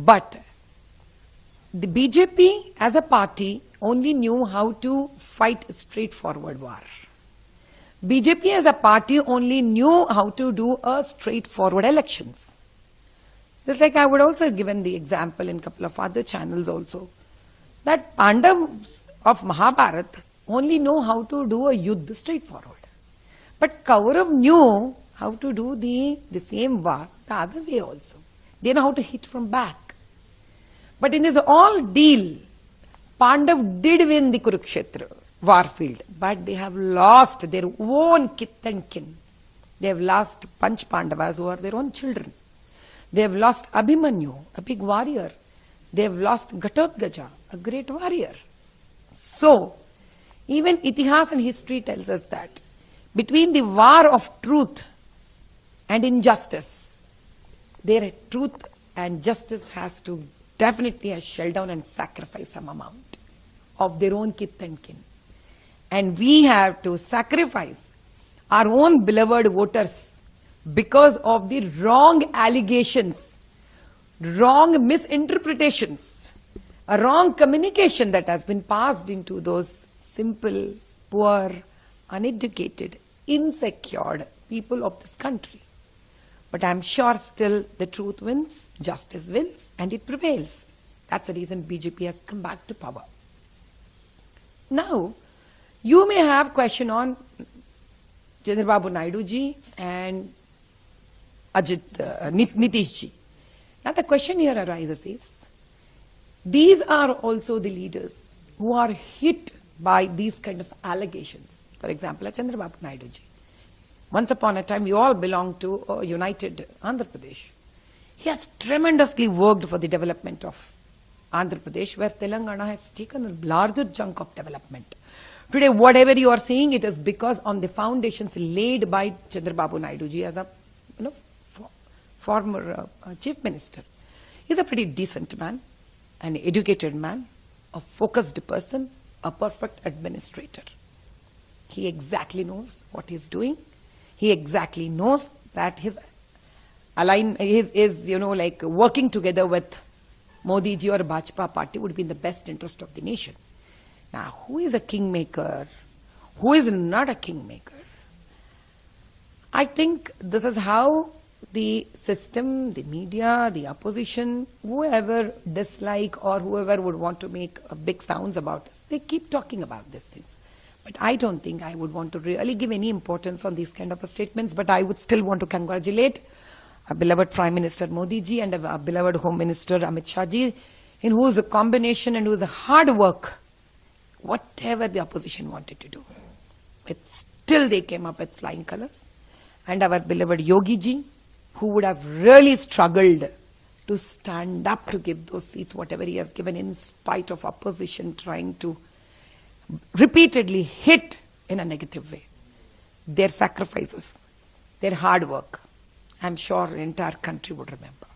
But the BJP as a party only knew how to fight straightforward war. BJP as a party only knew how to do a straightforward elections. Just like I would also have given the example in a couple of other channels also, that Pandavas of Mahabharata only know how to do a yuddha straightforward. But Kaurav knew how to do the same war the other way also. They know how to hit from back. But in this all deal, Pandav did win the Kurukshetra war field, but they have lost their own kith and kin. They have lost Panch Pandavas who are their own children. They have lost Abhimanyu, a big warrior. They have lost Ghatotkacha, a great warrior. So, even Itihas and history tells us that between the war of truth and injustice, their truth and justice has to definitely shell down and sacrifice some amount of their own kith and kin. And we have to sacrifice our own beloved voters because of the wrong allegations, wrong misinterpretations, a wrong communication that has been passed into those simple, poor, uneducated, insecure people of this country. But I'm sure still the truth wins, justice wins, and it prevails. That's the reason BJP has come back to power. Now, you may have question on Chandrababu Naidu ji and Nitish ji. Now the question here arises is, these are also the leaders who are hit by these kind of allegations. For example, Chandrababu Naidu ji. Once upon a time, we all belonged to a united Andhra Pradesh. He has tremendously worked for the development of Andhra Pradesh, where Telangana has taken a larger chunk of development. Today, whatever you are seeing, it is because on the foundations laid by Chandrababu Naidu ji as a former chief minister. He's a pretty decent man, an educated man, a focused person, a perfect administrator. He exactly knows what he's doing. He exactly knows that his working together with Modi ji or Bajpa party would be in the best interest of the nation. Now, who is a kingmaker? Who is not a kingmaker? I think this is how the system, the media, the opposition, whoever dislike or whoever would want to make big sounds about this, they keep talking about these things. But I don't think I would want to really give any importance on these kind of statements, but I would still want to congratulate our beloved Prime Minister Modi ji and our beloved Home Minister Amit Shah ji, in whose combination and whose hard work, whatever the opposition wanted to do, still they came up with flying colors. And our beloved Yogi ji, who would have really struggled to stand up to give those seats, whatever he has given, in spite of opposition trying to repeatedly hit in a negative way. Their sacrifices, their hard work, I'm sure the entire country would remember.